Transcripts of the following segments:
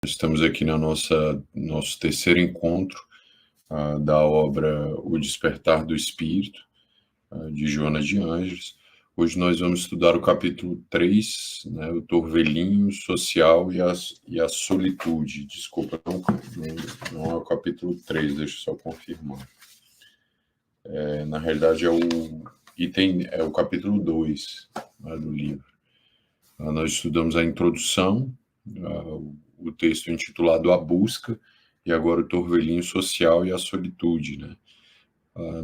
Estamos aqui na nosso terceiro encontro da obra O Despertar do Espírito, de Joana de Ângeles. Hoje nós vamos estudar o capítulo 3, né, o torvelinho social e a solitude. Desculpa, não é o capítulo 3, deixa eu só confirmar. Na realidade é o capítulo 2, né, do livro. Nós estudamos a introdução, o texto intitulado A Busca, e agora o torvelinho social e a solitude, né?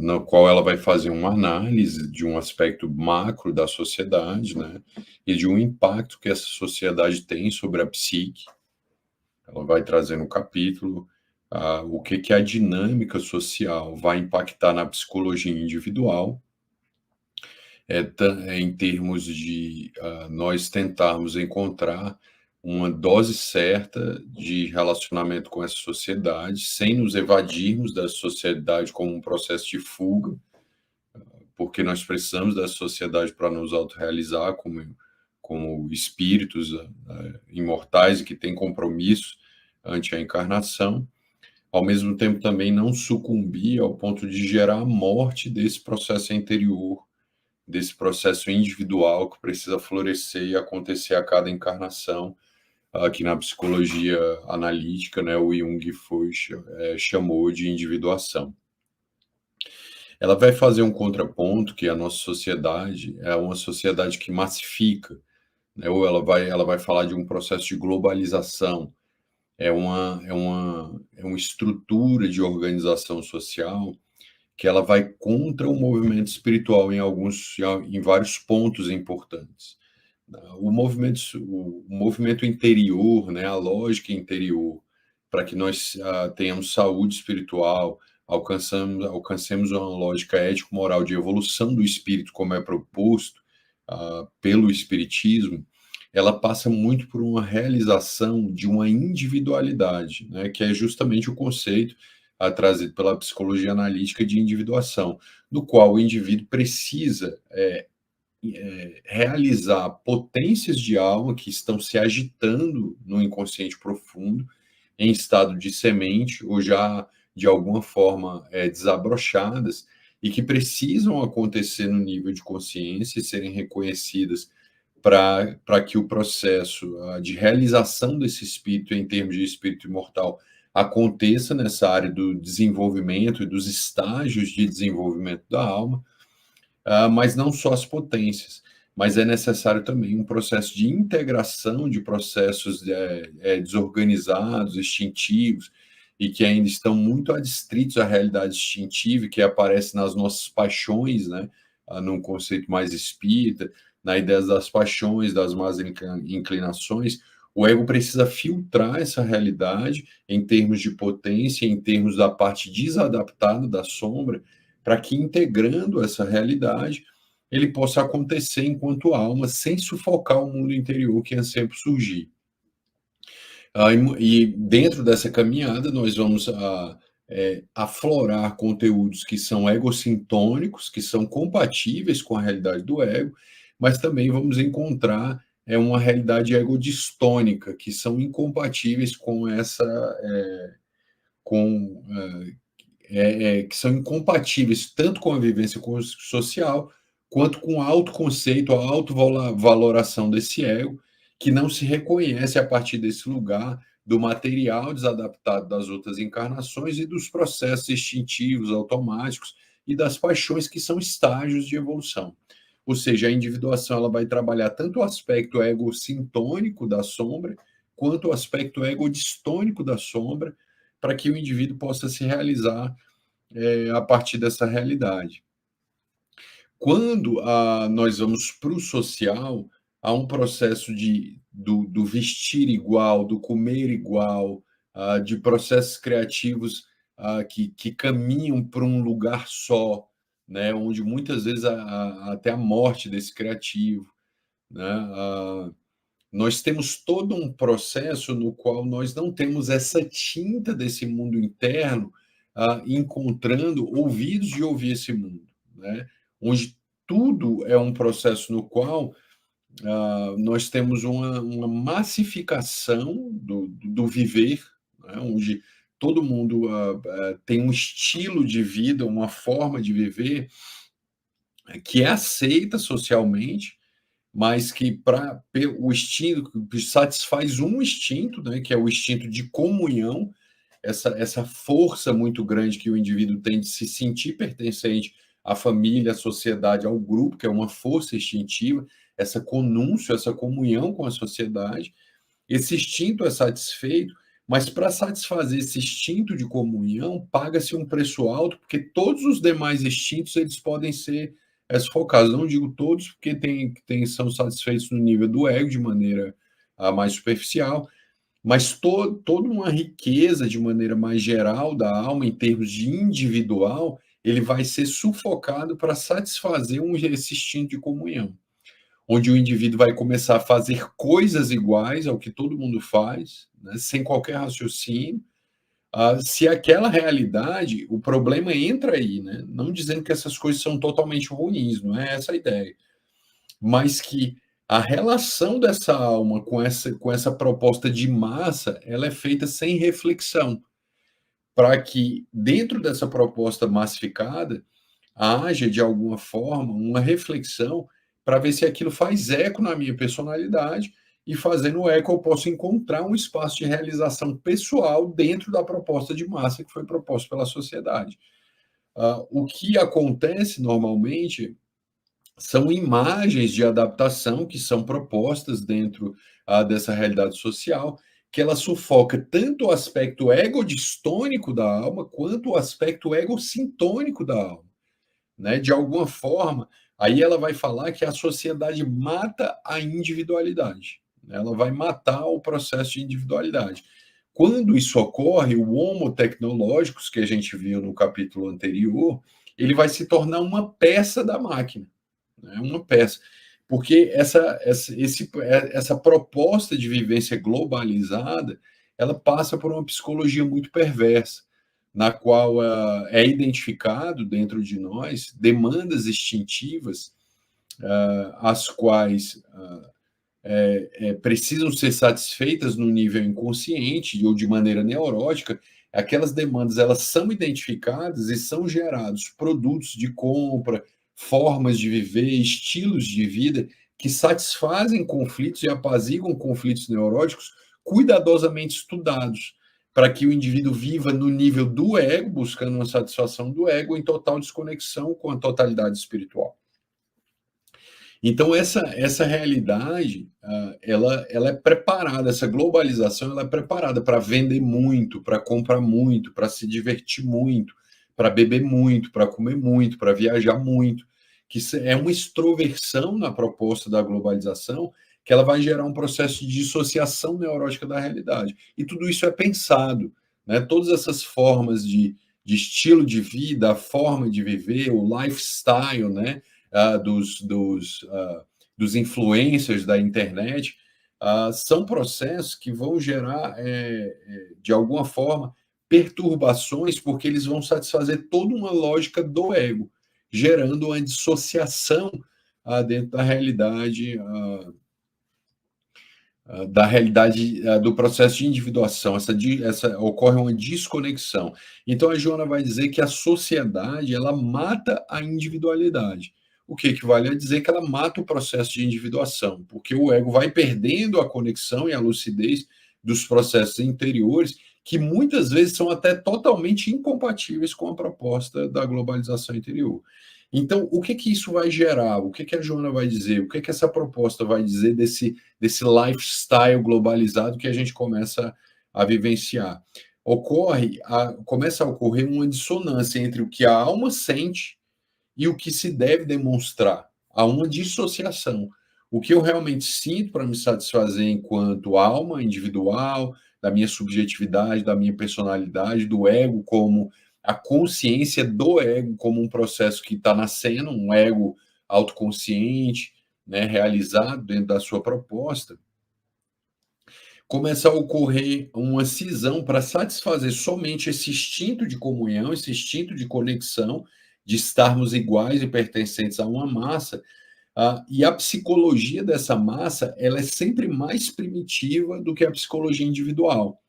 Na qual ela vai fazer uma análise de um aspecto macro da sociedade, né? E de um impacto que essa sociedade tem sobre a psique. Ela vai trazer no capítulo o que a dinâmica social vai impactar na psicologia individual, em termos de nós tentarmos encontrar uma dose certa de relacionamento com essa sociedade, sem nos evadirmos da sociedade como um processo de fuga, porque nós precisamos da sociedade para nos autorrealizar como espíritos imortais e que têm compromisso ante a encarnação, ao mesmo tempo também não sucumbir ao ponto de gerar a morte desse processo interior, desse processo individual que precisa florescer e acontecer a cada encarnação, que na psicologia analítica, né, o Jung chamou de individuação. Ela vai fazer um contraponto que a nossa sociedade é uma sociedade que massifica, né, ou ela vai falar de um processo de globalização, é uma estrutura de organização social que ela vai contra o movimento espiritual em vários pontos importantes. O movimento interior, né, a lógica interior, para que nós tenhamos saúde espiritual, alcancemos uma lógica ético-moral de evolução do espírito, como é proposto pelo espiritismo, ela passa muito por uma realização de uma individualidade, né, que é justamente o conceito trazido pela psicologia analítica de individuação, no qual o indivíduo precisa realizar potências de alma que estão se agitando no inconsciente profundo, em estado de semente, ou já de alguma forma desabrochadas, e que precisam acontecer no nível de consciência e serem reconhecidas para que o processo de realização desse espírito, em termos de espírito imortal, aconteça nessa área do desenvolvimento e dos estágios de desenvolvimento da alma, mas não só as potências, mas é necessário também um processo de integração de processos desorganizados, instintivos, e que ainda estão muito adstritos à realidade instintiva, que aparece nas nossas paixões, né, num conceito mais espírita, na ideia das paixões, das más inclinações. O ego precisa filtrar essa realidade em termos de potência, em termos da parte desadaptada da sombra, para que, integrando essa realidade, ele possa acontecer enquanto alma, sem sufocar o mundo interior que anseia por surgir. E dentro dessa caminhada, nós vamos aflorar conteúdos que são egocintônicos, que são compatíveis com a realidade do ego, mas também vamos encontrar uma realidade egodistônica, que são incompatíveis com essa... que são incompatíveis tanto com a vivência social, quanto com o autoconceito, a autovaloração desse ego, que não se reconhece a partir desse lugar do material desadaptado das outras encarnações e dos processos instintivos, automáticos e das paixões que são estágios de evolução. Ou seja, a individuação ela vai trabalhar tanto o aspecto egocintônico da sombra, quanto o aspecto egodistônico da sombra, para que o indivíduo possa se realizar a partir dessa realidade. Quando nós vamos para o social, há um processo do vestir igual, do comer igual, de processos criativos que caminham para um lugar só, né, onde muitas vezes até a morte desse criativo, né, nós temos todo um processo no qual nós não temos essa tinta desse mundo interno encontrando ouvidos de ouvir esse mundo, né? Onde tudo é um processo no qual nós temos uma massificação do viver, né, onde todo mundo tem um estilo de vida, uma forma de viver que é aceita socialmente, mas que para o instinto satisfaz um instinto, né, que é o instinto de comunhão, essa força muito grande que o indivíduo tem de se sentir pertencente à família, à sociedade, ao grupo, que é uma força instintiva, essa conúncio, essa comunhão com a sociedade. Esse instinto é satisfeito, mas para satisfazer esse instinto de comunhão, paga-se um preço alto, porque todos os demais instintos eles podem ser sufocados. Não digo todos, porque são satisfeitos no nível do ego, de maneira mais superficial, mas toda uma riqueza de maneira mais geral da alma, em termos de individual, ele vai ser sufocado para satisfazer esse instinto de comunhão, onde o indivíduo vai começar a fazer coisas iguais ao que todo mundo faz, né, sem qualquer raciocínio. Se aquela realidade, o problema entra aí, né? Não dizendo que essas coisas são totalmente ruins, não é essa a ideia, mas que a relação dessa alma com essa proposta de massa, ela é feita sem reflexão, para que dentro dessa proposta massificada haja de alguma forma uma reflexão para ver se aquilo faz eco na minha personalidade, e fazendo eco eu posso encontrar um espaço de realização pessoal dentro da proposta de massa que foi proposta pela sociedade. O que acontece normalmente são imagens de adaptação que são propostas dentro dessa realidade social, que ela sufoca tanto o aspecto egodistônico da alma quanto o aspecto egocintônico da alma, né? De alguma forma, aí ela vai falar que a sociedade mata a individualidade, né? Ela vai matar o processo de individualidade. Quando isso ocorre, o homo tecnológicos, que a gente viu no capítulo anterior, ele vai se tornar uma peça da máquina, né? Uma peça. Porque essa proposta de vivência globalizada, ela passa por uma psicologia muito perversa, na qual é identificado dentro de nós demandas instintivas, as quais precisam ser satisfeitas no nível inconsciente ou de maneira neurótica. Aquelas demandas elas são identificadas e são gerados produtos de compra, formas de viver, estilos de vida que satisfazem conflitos e apaziguam conflitos neuróticos cuidadosamente estudados, para que o indivíduo viva no nível do ego, buscando uma satisfação do ego, em total desconexão com a totalidade espiritual. Então, essa realidade, ela é preparada, essa globalização, ela é preparada para vender muito, para comprar muito, para se divertir muito, para beber muito, para comer muito, para viajar muito, que é uma extroversão na proposta da globalização, que ela vai gerar um processo de dissociação neurótica da realidade. E tudo isso é pensado, né? Todas essas formas de estilo de vida, a forma de viver, o lifestyle, né? Dos influencers da internet, são processos que vão gerar, de alguma forma, perturbações, porque eles vão satisfazer toda uma lógica do ego, gerando uma dissociação dentro da realidade do processo de individuação, ocorre uma desconexão. Então a Joana vai dizer que a sociedade ela mata a individualidade. O que equivale a dizer que ela mata o processo de individuação, porque o ego vai perdendo a conexão e a lucidez dos processos interiores, que muitas vezes são até totalmente incompatíveis com a proposta da globalização interior. Então, o que isso vai gerar? O que a Joana vai dizer? O que essa proposta vai dizer desse lifestyle globalizado que a gente começa a vivenciar? Começa a ocorrer uma dissonância entre o que a alma sente e o que se deve demonstrar. Há uma dissociação. O que eu realmente sinto para me satisfazer enquanto alma individual, da minha subjetividade, da minha personalidade, do ego como a consciência do ego como um processo que está nascendo, um ego autoconsciente, né, realizado dentro da sua proposta, começa a ocorrer uma cisão para satisfazer somente esse instinto de comunhão, esse instinto de conexão, de estarmos iguais e pertencentes a uma massa, E a psicologia dessa massa, ela é sempre mais primitiva do que a psicologia individual.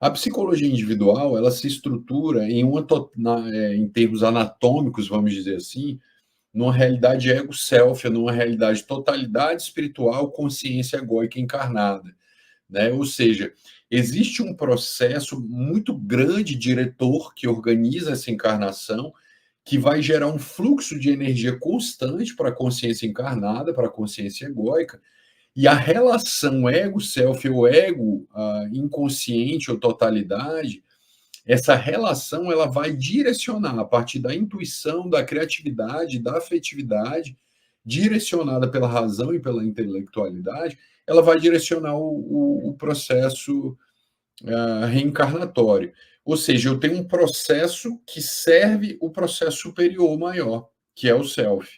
A psicologia individual, ela se estrutura em termos anatômicos, vamos dizer assim, numa realidade ego-self, numa realidade totalidade espiritual, consciência egóica encarnada, né? Ou seja, existe um processo muito grande diretor que organiza essa encarnação, que vai gerar um fluxo de energia constante para a consciência encarnada, para a consciência egóica, e a relação ego-self ou ego inconsciente ou totalidade, essa relação ela vai direcionar a partir da intuição, da criatividade, da afetividade, direcionada pela razão e pela intelectualidade, ela vai direcionar o processo reencarnatório. Ou seja, eu tenho um processo que serve o processo superior maior, que é o self.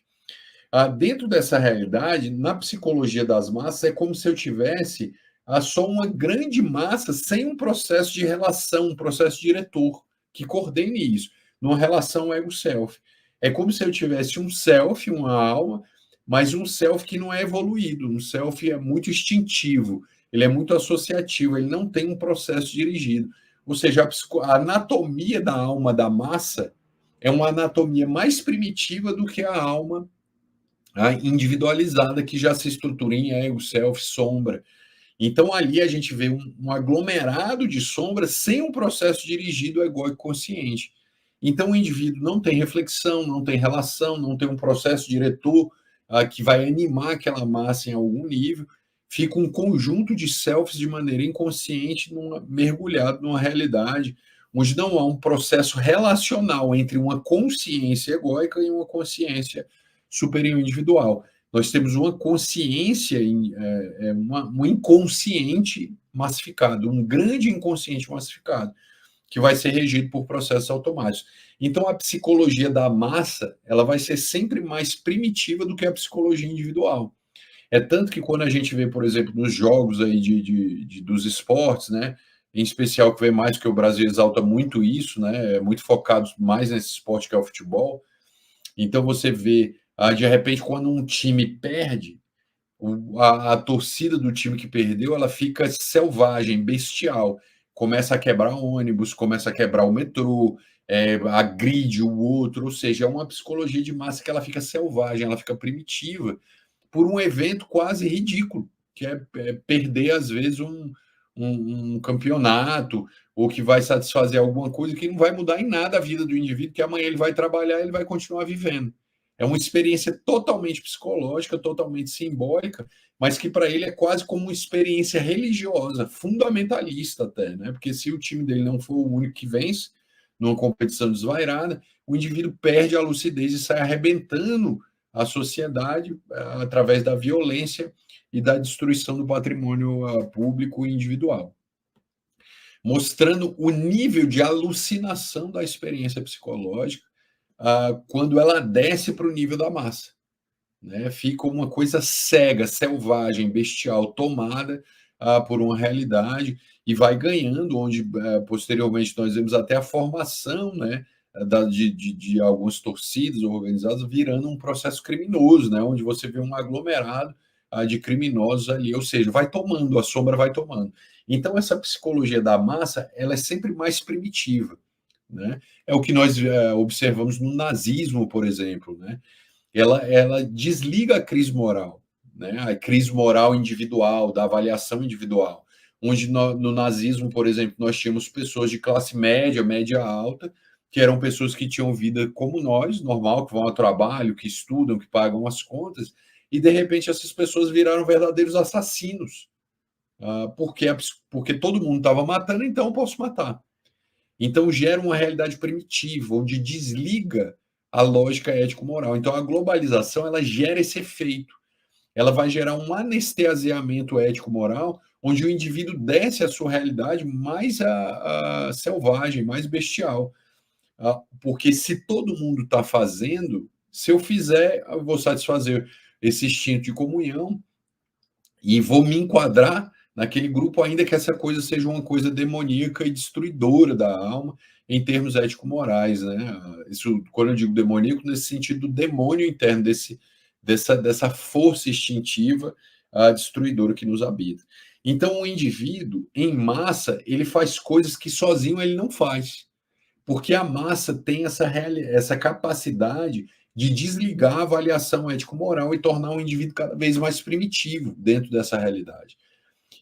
Dentro dessa realidade, na psicologia das massas, é como se eu tivesse só uma grande massa sem um processo de relação, um processo diretor que coordene isso, numa relação ego-self. É como se eu tivesse um self, uma alma, mas um self que não é evoluído, um self é muito instintivo, ele é muito associativo, ele não tem um processo dirigido. Ou seja, a anatomia da alma da massa é uma anatomia mais primitiva do que a alma individualizada que já se estrutura em ego, self, sombra. Então ali a gente vê um aglomerado de sombras sem um processo dirigido egóico consciente. Então o indivíduo não tem reflexão, não tem relação, não tem um processo diretor que vai animar aquela massa em algum nível, fica um conjunto de selfies de maneira inconsciente, mergulhado numa realidade onde não há um processo relacional entre uma consciência egóica e uma consciência superior individual. Nós temos uma consciência, um inconsciente massificado, um grande inconsciente massificado, que vai ser regido por processos automáticos. Então, a psicologia da massa, ela vai ser sempre mais primitiva do que a psicologia individual. É tanto que quando a gente vê, por exemplo, nos jogos aí dos esportes, né, em especial que vem mais que o Brasil exalta muito isso, né, é muito focado mais nesse esporte que é o futebol. Então você vê, de repente, quando um time perde, a torcida do time que perdeu, ela fica selvagem, bestial. Começa a quebrar ônibus, começa a quebrar o metrô, agride o outro, ou seja, é uma psicologia de massa que ela fica selvagem, ela fica primitiva, por um evento quase ridículo, que é perder, às vezes, um campeonato, ou que vai satisfazer alguma coisa que não vai mudar em nada a vida do indivíduo, que amanhã ele vai trabalhar e ele vai continuar vivendo. É uma experiência totalmente psicológica, totalmente simbólica, mas que para ele é quase como uma experiência religiosa, fundamentalista até, né? Porque se o time dele não for o único que vence numa competição desvairada, o indivíduo perde a lucidez e sai arrebentando a sociedade através da violência e da destruição do patrimônio público e individual, mostrando o nível de alucinação da experiência psicológica quando ela desce para o nível da massa, né? Fica uma coisa cega, selvagem, bestial, tomada por uma realidade e vai ganhando, onde posteriormente nós vemos até a formação, né, de algumas torcidas organizadas virando um processo criminoso, né, onde você vê um aglomerado de criminosos ali, ou seja, vai tomando, a sombra vai tomando. Então essa psicologia da massa, ela é sempre mais primitiva, né? É o que nós observamos no nazismo, por exemplo, né? Ela desliga a crise moral, né? A crise moral individual, da avaliação individual, onde no nazismo, por exemplo, nós tínhamos pessoas de classe média, média alta, que eram pessoas que tinham vida como nós, normal, que vão ao trabalho, que estudam, que pagam as contas, e de repente essas pessoas viraram verdadeiros assassinos, porque todo mundo estava matando, então eu posso matar. Então gera uma realidade primitiva, onde desliga a lógica ético-moral. Então a globalização ela gera esse efeito. Ela vai gerar um anestesiamento ético-moral, onde o indivíduo desce a sua realidade mais selvagem, mais bestial. Porque se todo mundo está fazendo, se eu fizer, eu vou satisfazer esse instinto de comunhão e vou me enquadrar naquele grupo, ainda que essa coisa seja uma coisa demoníaca e destruidora da alma, em termos ético-morais, né? Isso, quando eu digo demoníaco, nesse sentido do demônio interno, dessa força instintiva destruidora que nos habita. Então, o indivíduo, em massa, ele faz coisas que sozinho ele não faz, porque a massa tem essa capacidade de desligar a avaliação ético-moral e tornar o indivíduo cada vez mais primitivo dentro dessa realidade.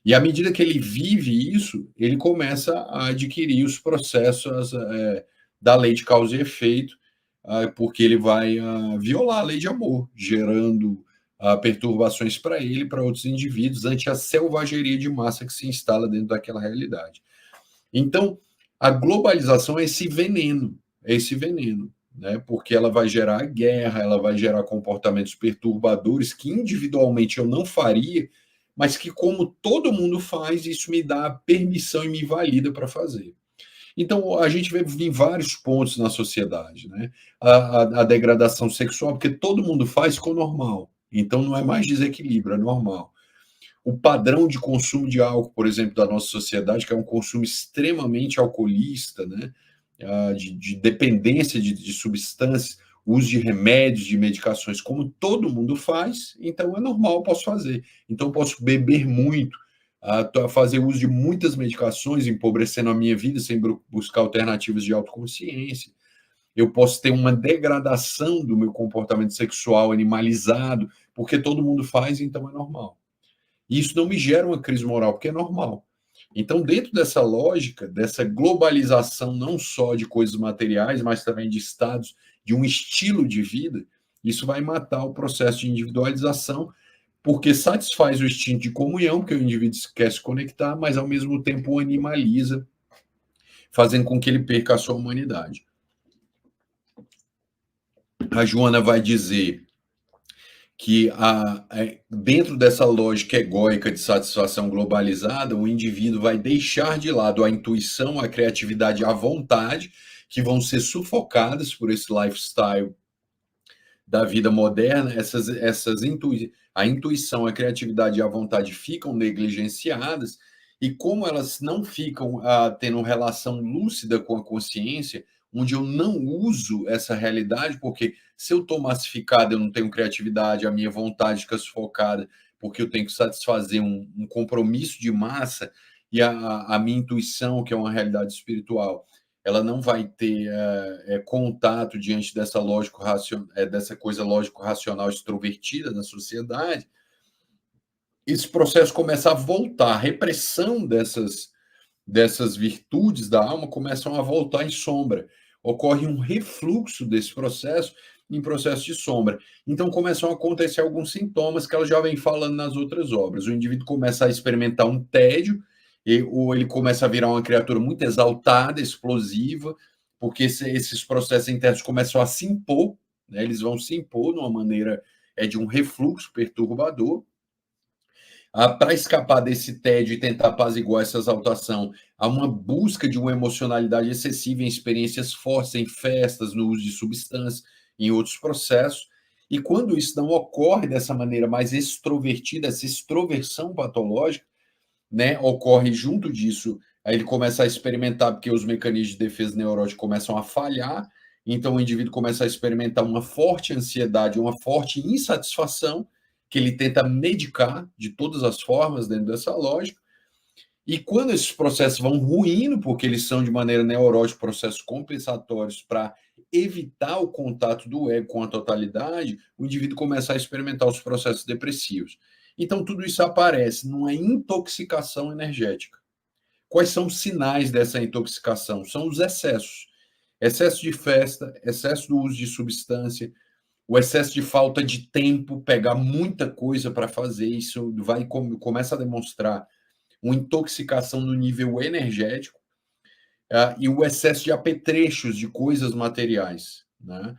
E à medida que ele vive isso, ele começa a adquirir os processos da lei de causa e efeito, porque ele vai violar a lei de amor, gerando perturbações para ele e para outros indivíduos ante a selvageria de massa que se instala dentro daquela realidade. Então, a globalização é esse veneno, né? Porque ela vai gerar guerra, ela vai gerar comportamentos perturbadores que individualmente eu não faria, mas que, como todo mundo faz, isso me dá permissão e me valida para fazer. Então, a gente vê em vários pontos na sociedade, né? A degradação sexual, porque todo mundo faz com o normal. Então, não é mais desequilíbrio, é normal. O padrão de consumo de álcool, por exemplo, da nossa sociedade, que é um consumo extremamente alcoolista, né? De dependência de substâncias, uso de remédios, de medicações, como todo mundo faz, então é normal, eu posso fazer. Então, eu posso beber muito, fazer uso de muitas medicações, empobrecendo a minha vida sem buscar alternativas de autoconsciência. Eu posso ter uma degradação do meu comportamento sexual animalizado, porque todo mundo faz, então é normal. E isso não me gera uma crise moral, porque é normal. Então, dentro dessa lógica, dessa globalização não só de coisas materiais, mas também de estados, de um estilo de vida, isso vai matar o processo de individualização, porque satisfaz o instinto de comunhão, porque o indivíduo quer se conectar, mas ao mesmo tempo o animaliza, fazendo com que ele perca a sua humanidade. A Joana vai dizer que dentro dessa lógica egóica de satisfação globalizada, o indivíduo vai deixar de lado a intuição, a criatividade, a vontade, que vão ser sufocadas por esse lifestyle da vida moderna. A intuição, a criatividade e a vontade ficam negligenciadas, e como elas não ficam tendo relação lúcida com a consciência, onde eu não uso essa realidade, porque se eu estou massificado, eu não tenho criatividade, a minha vontade fica sufocada, porque eu tenho que satisfazer um compromisso de massa, e a minha intuição, que é uma realidade espiritual, ela não vai ter contato diante dessa dessa coisa lógico-racional extrovertida da sociedade. Esse processo começa a voltar, a repressão dessas virtudes da alma começam a voltar em sombra. Ocorre um refluxo desse processo em processo de sombra. Então começam a acontecer alguns sintomas que ela já vem falando nas outras obras. O indivíduo começa a experimentar um tédio, ou ele começa a virar uma criatura muito exaltada, explosiva, porque esses processos internos começam a se impor, né? Eles vão se impor de uma maneira de um refluxo perturbador. Para escapar desse tédio e tentar apaziguar essa exaltação, há uma busca de uma emocionalidade excessiva em experiências fortes, em festas, no uso de substâncias, em outros processos. E quando isso não ocorre dessa maneira mais extrovertida, essa extroversão patológica, né, ocorre junto disso, aí ele começa a experimentar, porque os mecanismos de defesa neurótica começam a falhar, então o indivíduo começa a experimentar uma forte ansiedade, uma forte insatisfação, que ele tenta medicar de todas as formas dentro dessa lógica. E quando esses processos vão ruindo, porque eles são de maneira neurótica, processos compensatórios para evitar o contato do ego com a totalidade, o indivíduo começa a experimentar os processos depressivos. Então, tudo isso aparece numa intoxicação energética. Quais são os sinais dessa intoxicação? São os excessos. Excesso de festa, excesso do uso de substância, o excesso de falta de tempo, pegar muita coisa para fazer, isso começa a demonstrar uma intoxicação no nível energético, e o excesso de apetrechos de coisas materiais, né?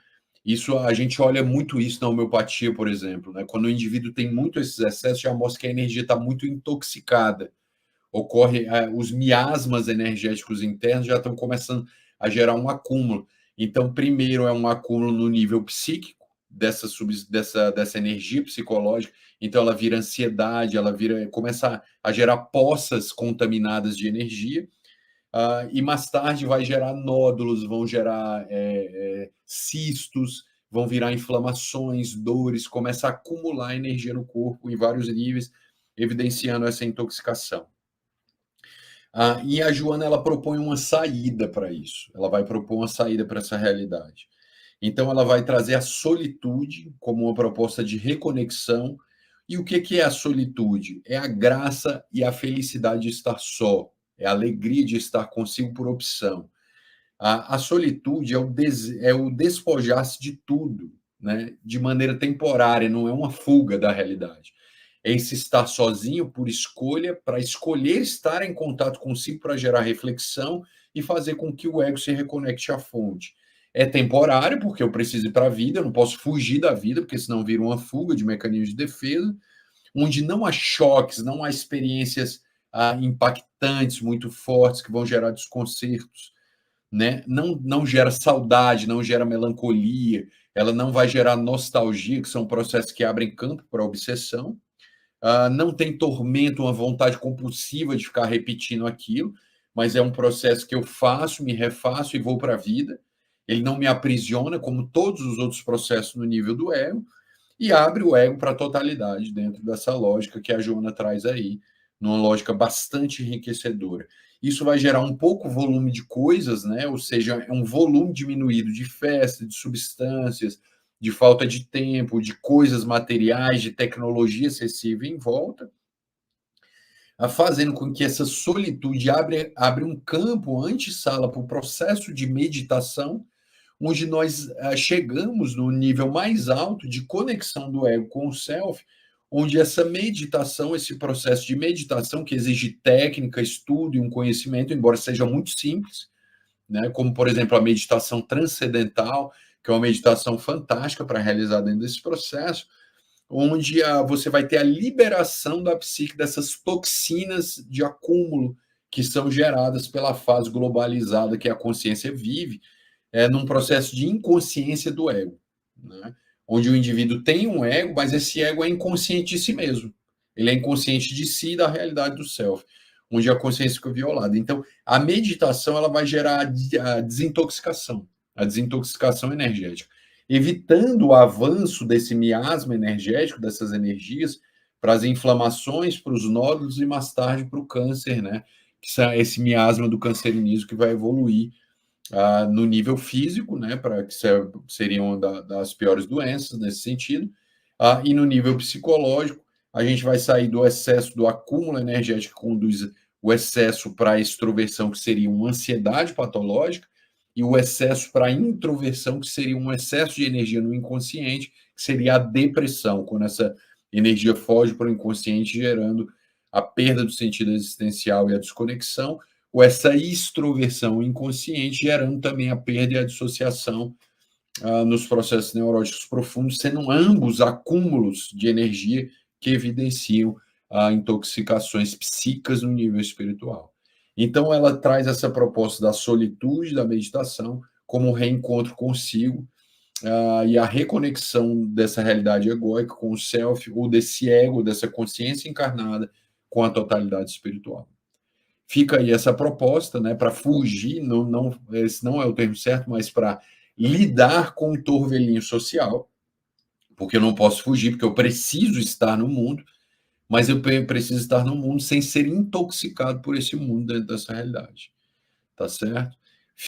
Isso, a gente olha muito isso na homeopatia, por exemplo, né? Quando o indivíduo tem muito esses excessos, já mostra que a energia está muito intoxicada. Ocorre, os miasmas energéticos internos já estão começando a gerar um acúmulo. Então, primeiro é um acúmulo no nível psíquico, dessa energia psicológica, então ela vira ansiedade, começa a gerar poças contaminadas de energia, e mais tarde vai gerar nódulos, vão gerar cistos, vão virar inflamações, dores, começa a acumular energia no corpo em vários níveis, evidenciando essa intoxicação. E a Joana, ela propõe uma saída para isso, ela vai propor uma saída para essa realidade. Então, ela vai trazer a solitude como uma proposta de reconexão. E o que é a solitude? É a graça e a felicidade de estar só, é a alegria de estar consigo por opção. A solitude é o despojar-se de tudo, né? De maneira temporária, não é uma fuga da realidade. É esse estar sozinho por escolha, para escolher estar em contato consigo, para gerar reflexão e fazer com que o ego se reconecte à fonte. É temporário, porque eu preciso ir para a vida, eu não posso fugir da vida, porque senão vira uma fuga de mecanismos de defesa, onde não há choques, não há experiências impactantes, muito fortes, que vão gerar desconcertos, né? Não gera saudade, não gera melancolia, ela não vai gerar nostalgia, que são processos que abrem campo para a obsessão. Não tem tormento, uma vontade compulsiva de ficar repetindo aquilo, mas é um processo que eu faço, me refaço e vou para a vida. Ele não me aprisiona, como todos os outros processos no nível do ego, e abre o ego para a totalidade dentro dessa lógica que a Joana traz aí, numa lógica bastante enriquecedora. Isso vai gerar um pouco volume de coisas, né? Ou seja, é um volume diminuído de festa, de substâncias, de falta de tempo, de coisas materiais, de tecnologia excessiva em volta, fazendo com que essa solitude abre um campo antessala para o processo de meditação, onde nós chegamos no nível mais alto de conexão do ego com o self, onde essa meditação, esse processo de meditação que exige técnica, estudo e um conhecimento, embora seja muito simples, né, como, por exemplo, a meditação transcendental, que é uma meditação fantástica para realizar dentro desse processo, onde você vai ter a liberação da psique dessas toxinas de acúmulo que são geradas pela fase globalizada que a consciência vive, num processo de inconsciência do ego, né? Onde o indivíduo tem um ego, mas esse ego é inconsciente de si mesmo. Ele é inconsciente de si e da realidade do self, onde a consciência fica violada. Então, a meditação ela vai gerar a desintoxicação energética, evitando o avanço desse miasma energético, dessas energias, para as inflamações, para os nódulos e mais tarde para o câncer, né? Esse miasma do cancerinismo que vai evoluir no nível físico, né, para que seriam uma das piores doenças nesse sentido, e no nível psicológico, a gente vai sair do excesso do acúmulo energético que conduz o excesso para a extroversão, que seria uma ansiedade patológica, e o excesso para a introversão, que seria um excesso de energia no inconsciente, que seria a depressão, quando essa energia foge para o inconsciente, gerando a perda do sentido existencial e a desconexão, ou essa extroversão inconsciente, gerando também a perda e a dissociação nos processos neuróticos profundos, sendo ambos acúmulos de energia que evidenciam intoxicações psíquicas no nível espiritual. Então, ela traz essa proposta da solitude, da meditação, como um reencontro consigo e a reconexão dessa realidade egóica com o self, ou desse ego, dessa consciência encarnada com a totalidade espiritual. Fica aí essa proposta, né, para fugir, esse não é o termo certo, mas para lidar com o torvelinho social, porque eu não posso fugir, porque eu preciso estar no mundo, mas eu preciso estar no mundo sem ser intoxicado por esse mundo dentro dessa realidade, tá certo?